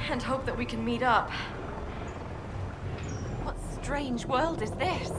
and hope that we can meet up. What strange world is this?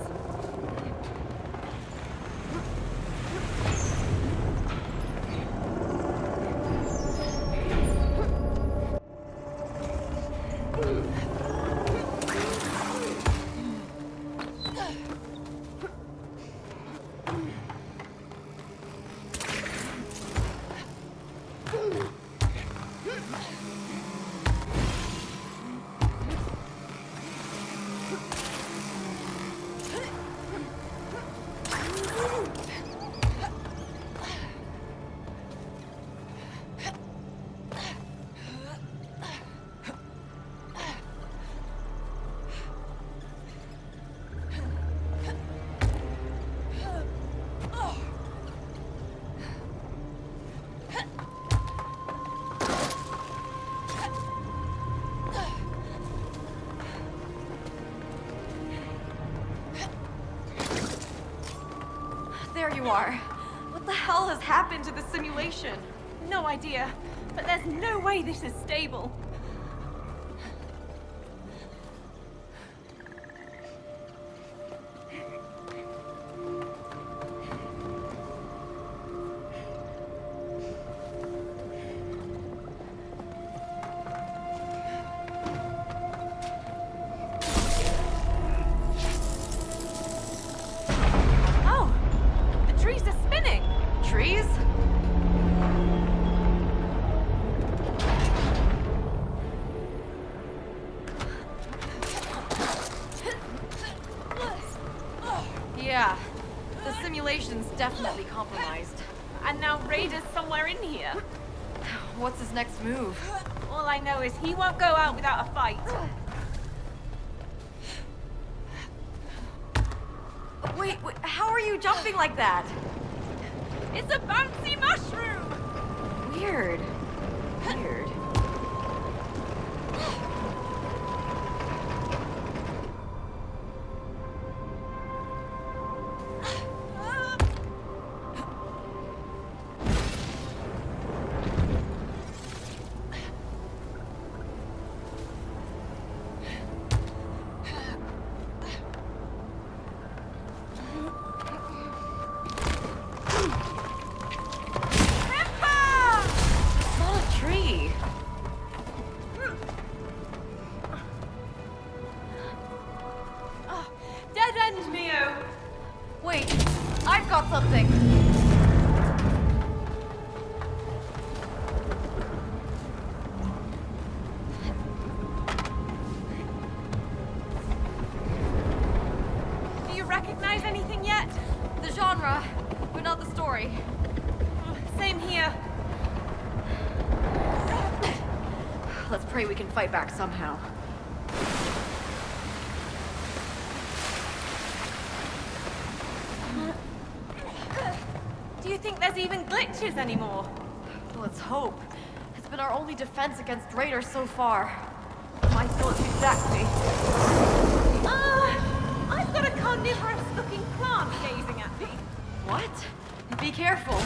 There you are. What the hell has happened to the simulation? No idea, but there's no way this is stable. Oh! The trees are spinning! Trees? Yeah, the simulation's definitely compromised. And now Raider's somewhere in here. What's his next move? All I know is he won't go out without a fight. Wait, how are you jumping like that? It's a bouncy mushroom! Weird. Weird. It's not a tree. Dead end, Neo! Wait, I've got something. Do you recognize anything yet? The genre, but not the story. Same here. Let's pray we can fight back somehow. Do you think there's even glitches anymore? Let's hope. It's been our only defense against raiders so far. My thoughts exactly. I've got a carnivorous-looking plant gazing at me. What? Be careful.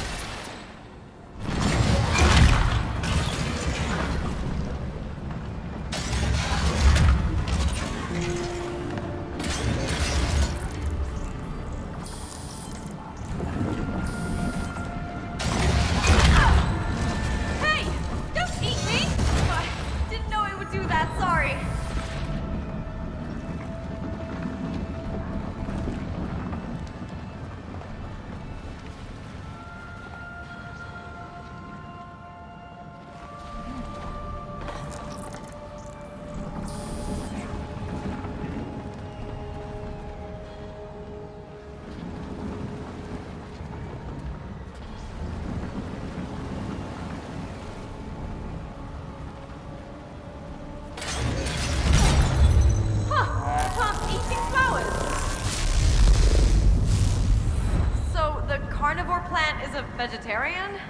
Hey! Don't eat me! I didn't know it would do that, sorry. Huh! Plant eating flowers! So the carnivore plant is a vegetarian?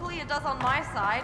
Luckily it does on my side.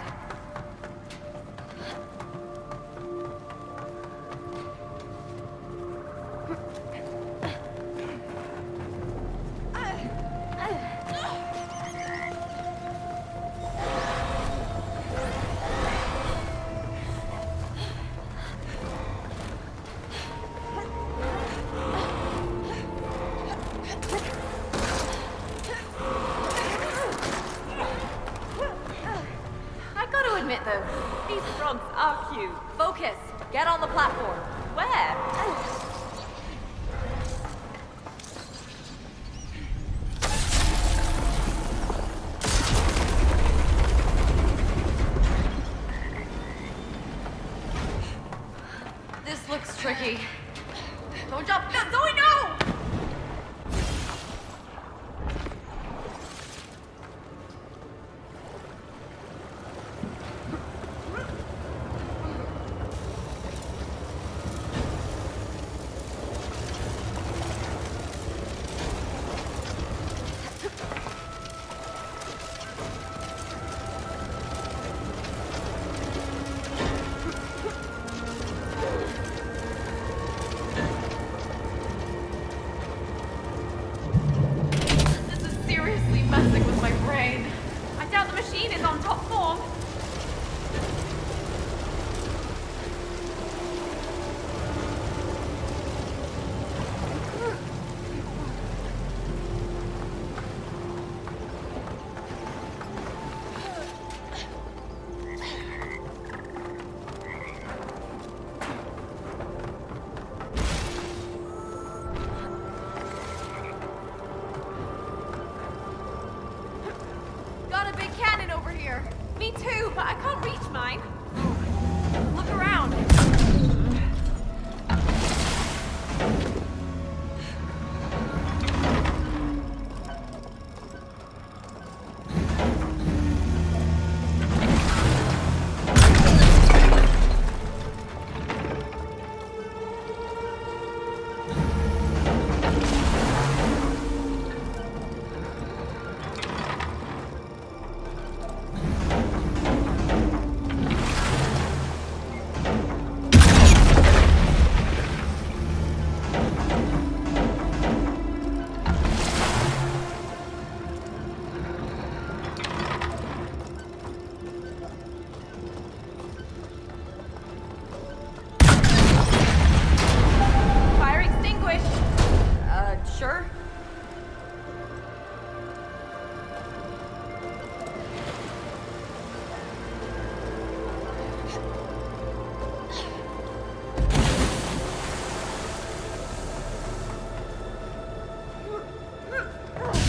I gotta admit though, These frogs are cute. focus, get on the platform. Where? This looks tricky. Don't jump! No, Zoe, no! This is seriously messing with my brain. I doubt the machine is on top form. Got a big cannon over here. Me too, but I can't reach mine. Look around. Fire extinguished. Sure.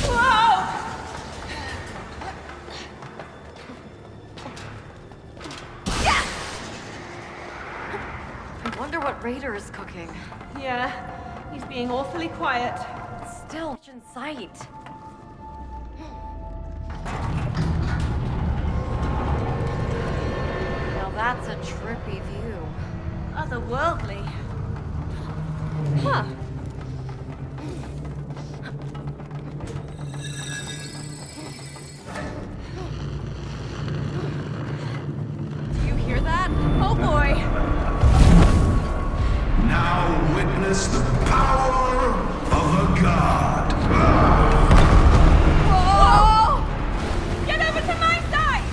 Whoa! I wonder what Raider is cooking. Yeah, he's being awfully quiet. Still much in sight. Now that's a trippy view. Otherworldly. Huh. Do you hear that? Oh boy. Now witness the power of a god. Whoa! Get over to my side!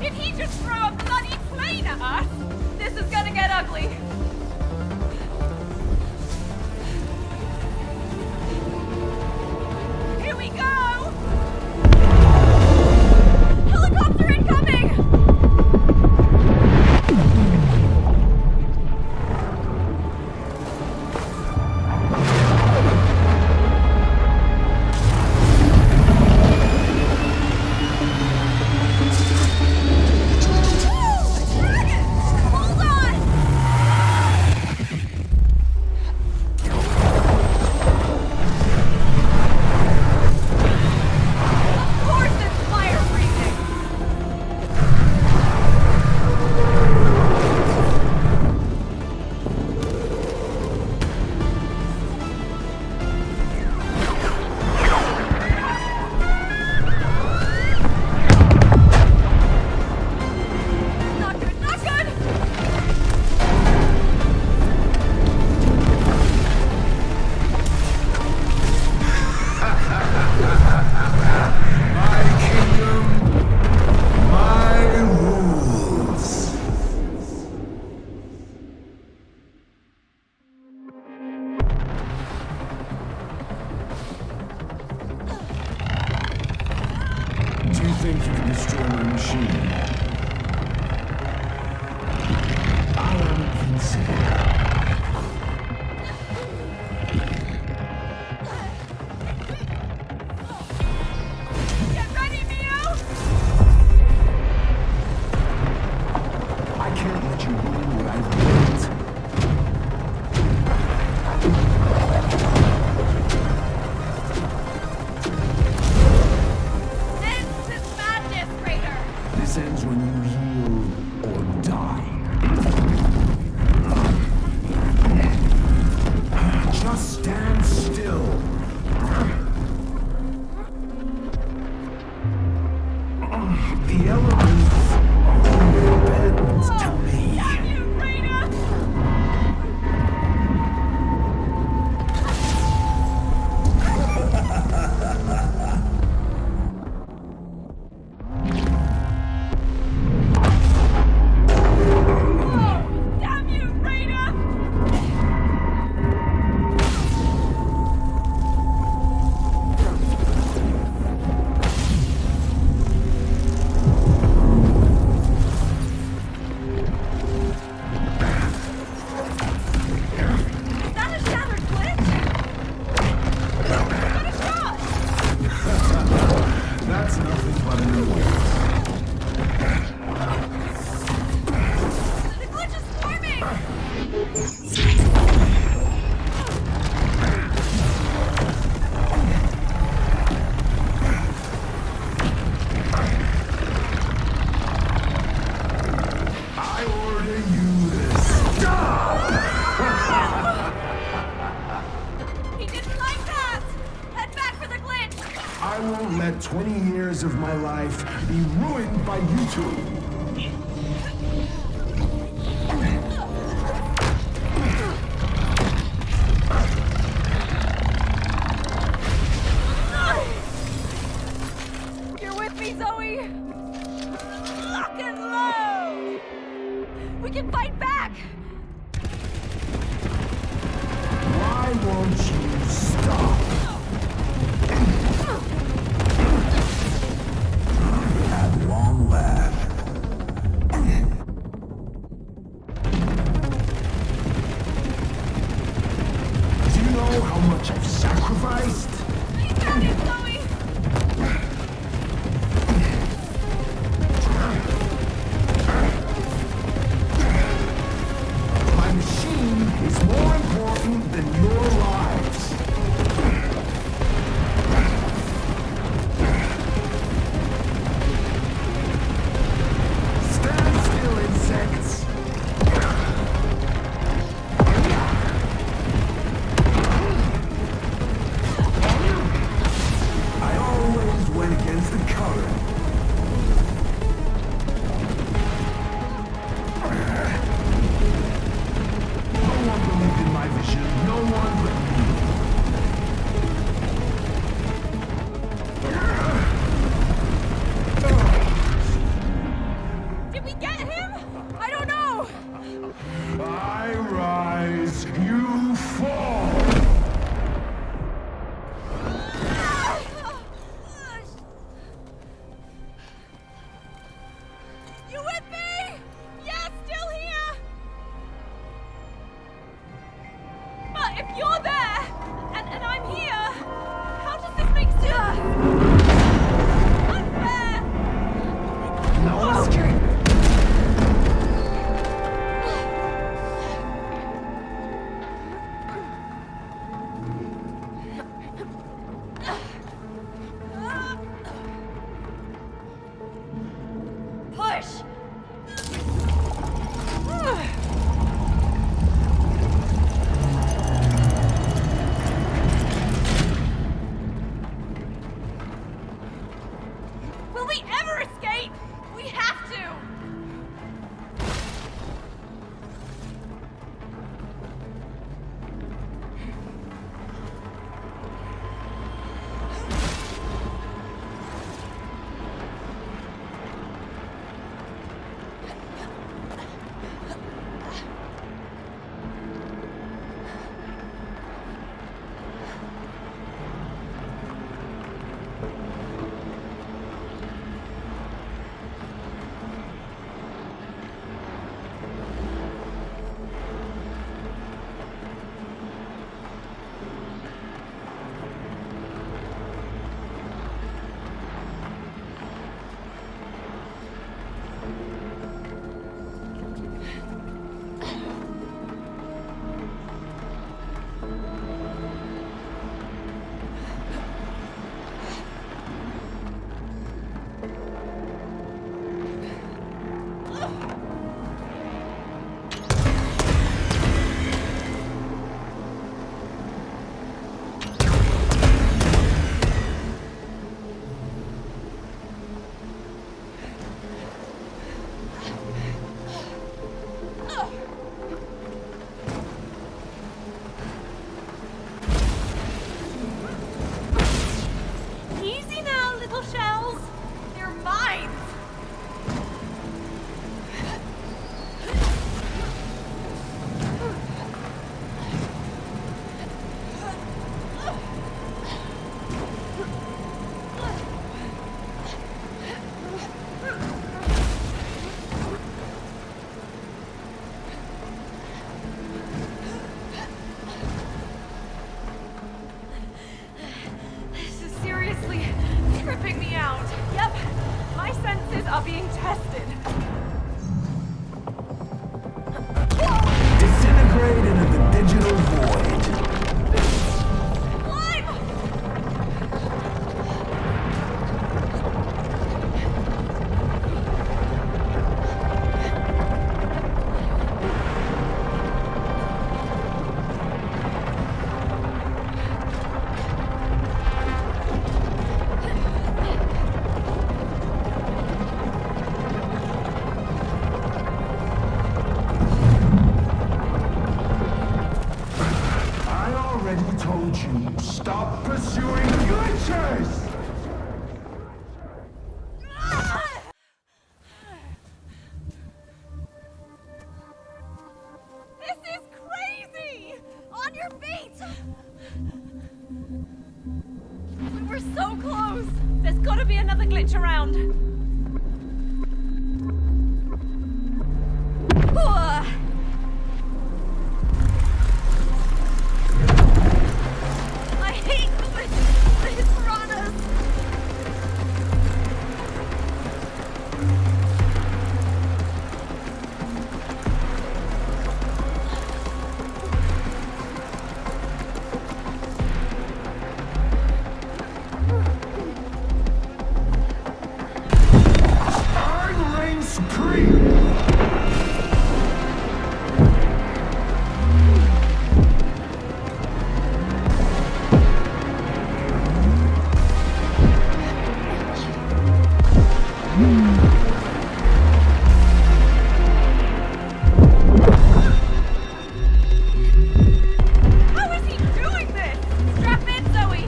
Did he just throw a bloody plane at us? This is gonna get ugly. Here we go! think you can destroy my machine? I am invincible. Get ready, Neo! I can't let you ruin what I've built. End this madness, Raider! This ends when you heal or die. Just stand still. The elements bend to me. Damn you, Raider! Oh, damn you, Raider! Is that a shattered glitch? What a shot! That's nothing but an illusion. The glitch is forming! I order you to stop! He didn't like that! Head back for the glitch! I won't let 20 years of my life be ruined by you two. You're with me, Zoe! Lock and load! We can fight back! Why won't you stop? At long last. Do you know how much I've sacrificed? You got it, Zoe! My machine is more important than your lives. Stand still, insects. little shells. They're mines! This is seriously tripping me out. Yep, my senses are being tested. Disintegrate into the digital void. Climb! I already told you, stop pursuing glitches! This is crazy! On your feet! We were so close! There's gotta be another glitch around. Ugh. I hate this piranhas! I reign supreme! How is he doing this? Strap in, Zoe!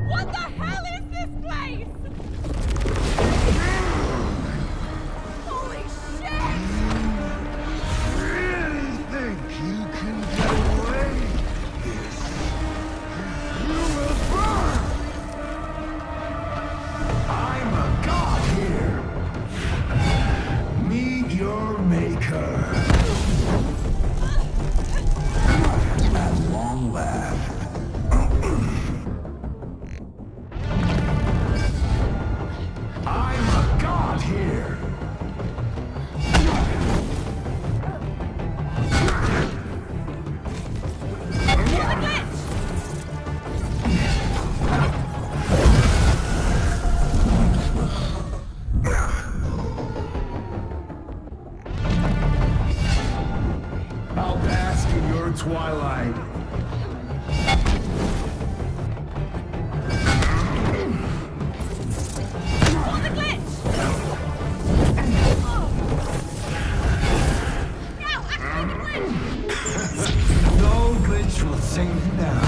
What the hell is this place? Holy shit! Really think you can get away with this? You will burn! I'm a god here. Meet your maker. At long last. I'm a god here. Here's a glitch! I'll bask in your twilight. Pull the glitch! Now, activate the glitch! No glitch will save you now.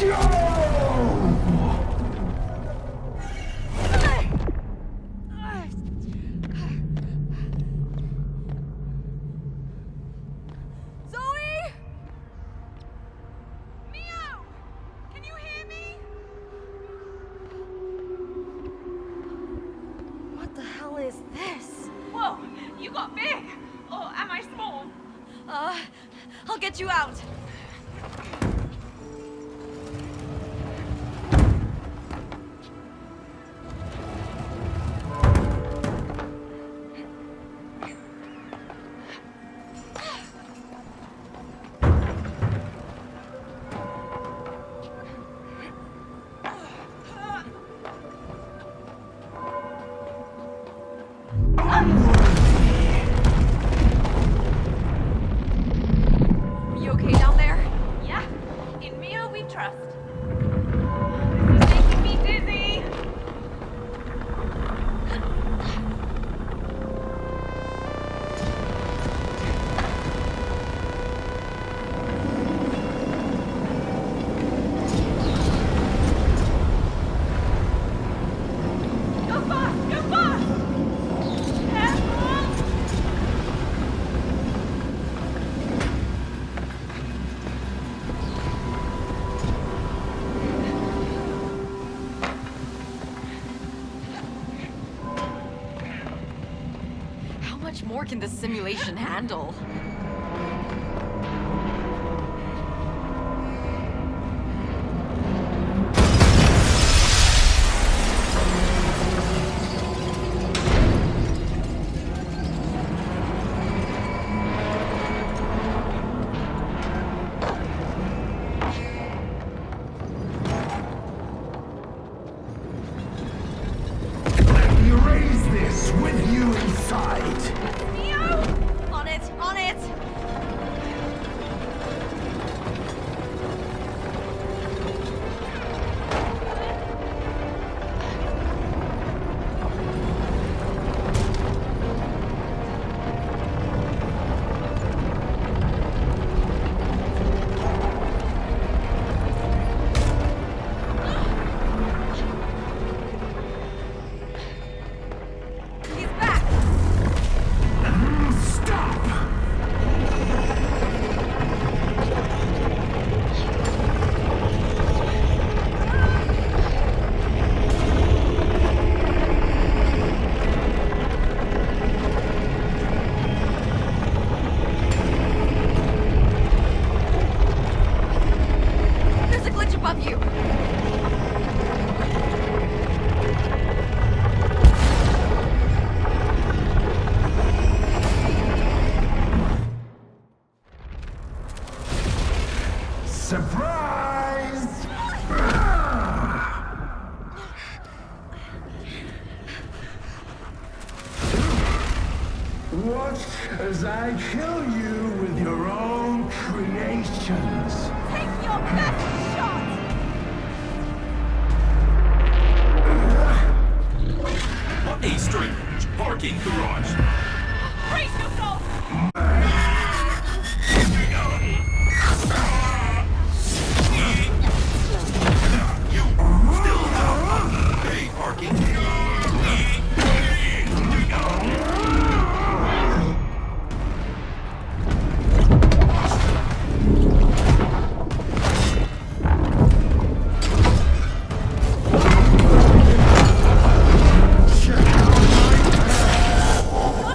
Zoe? Mio! Can you hear me? What the hell is this? Whoa, you got big! Or am I small? I'll get you out. You okay down there? Yeah, in Mio we trust. This is making me dizzy. Go fast, go fast! Careful! How much more can this simulation handle? Erase this with you inside. Mio! On it, on it! He's back! Stop! There's a glitch above you! Surprise! Watch as I kill you with your own creations. Take your best shot! A strange parking garage. Brace yourself! You still have paid parking. Check out my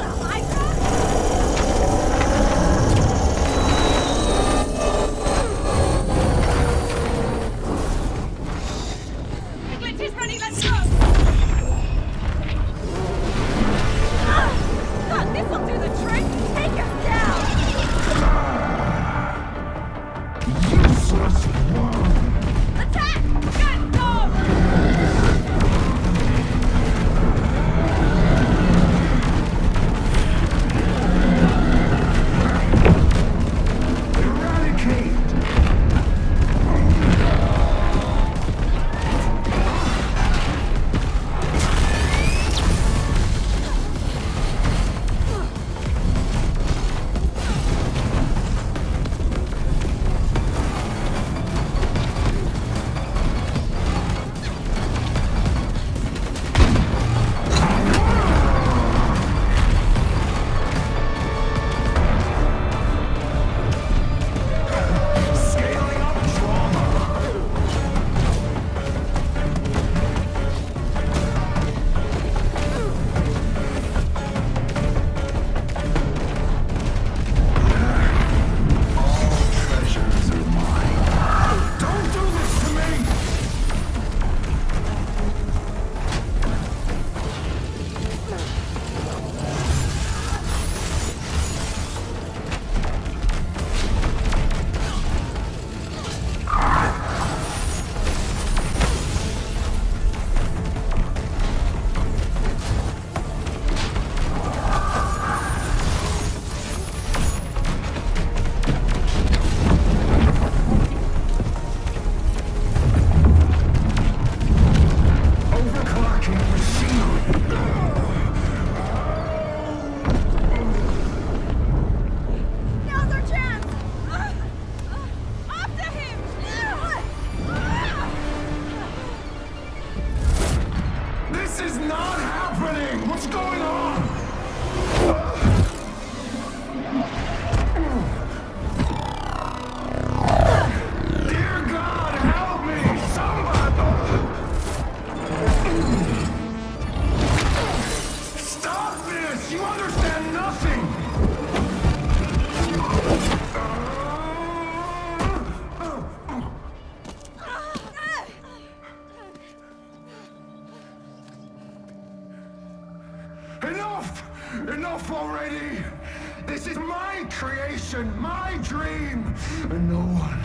question my dream. And no one,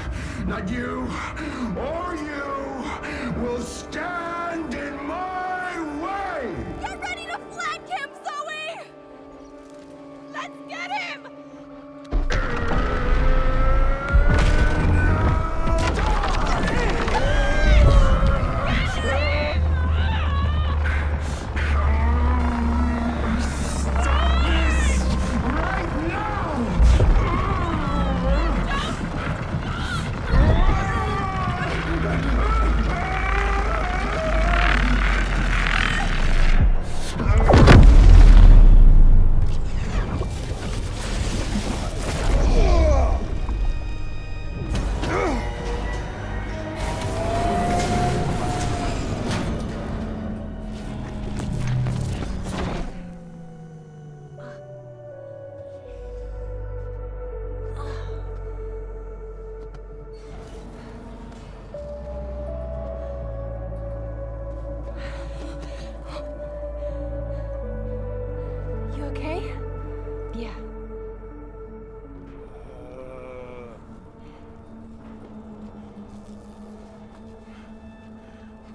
not you or you, will stand in my way. Get ready to flank him, Zoe! Let's get him! Stop this right now! You okay? Yeah.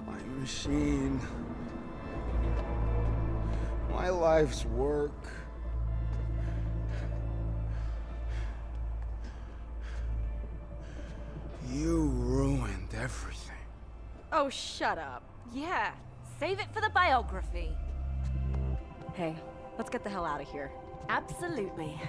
My machine. My life's work. You ruined everything. Oh, shut up. Yeah, save it for the biography. Hey, let's get the hell out of here. Absolutely.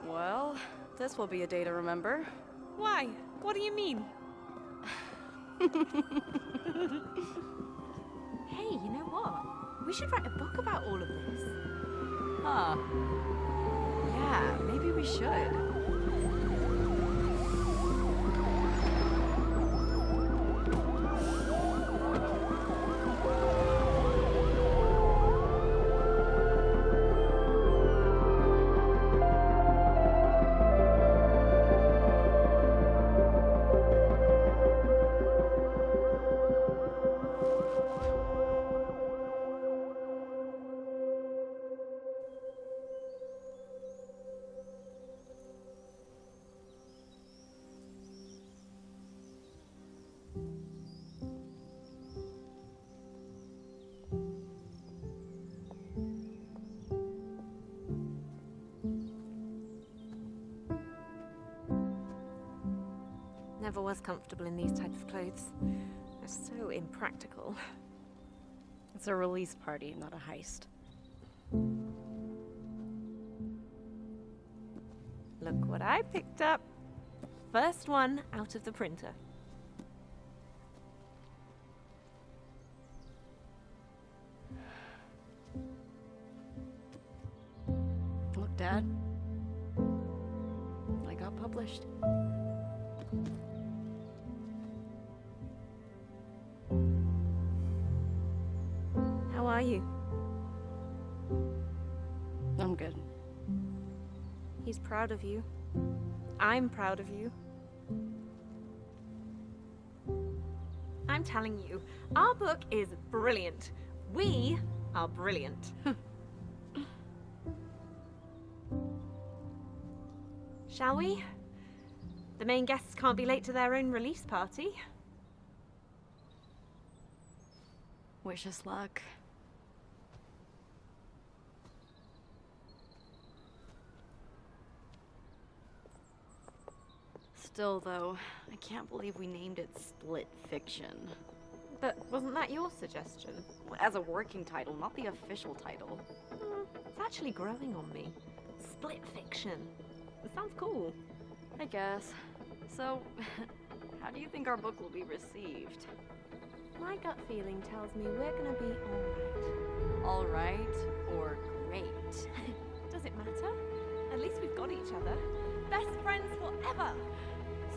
Well, this will be a day to remember. Why? What do you mean? Hey, you know what? We should write a book about all of this. Huh. Yeah, maybe we should. Never was comfortable in these types of clothes. They're so impractical. It's a release party, not a heist. Look what I picked up. First one out of the printer. Look, Dad. I got published. How are you? I'm good. He's proud of you. I'm proud of you. I'm telling you, our book is brilliant. We are brilliant. Shall we? The main guests can't be late to their own release party. Wish us luck. Still, though, I can't believe we named it Split Fiction. But wasn't that your suggestion? As a working title, not the official title. It's actually growing on me. Split Fiction. It sounds cool. I guess. So, how do you think our book will be received? My gut feeling tells me we're gonna be All right or great? alright. Does it matter? At least we've got each other. Best friends forever!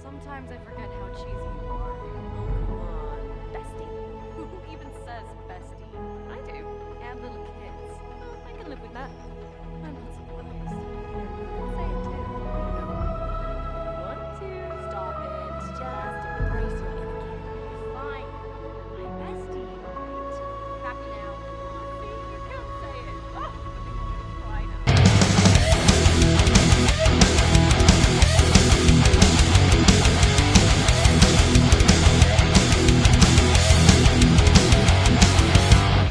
Sometimes I forget how cheesy you are. Oh, come on. Bestie. Who even says bestie? I do. And the can live with that. I'm not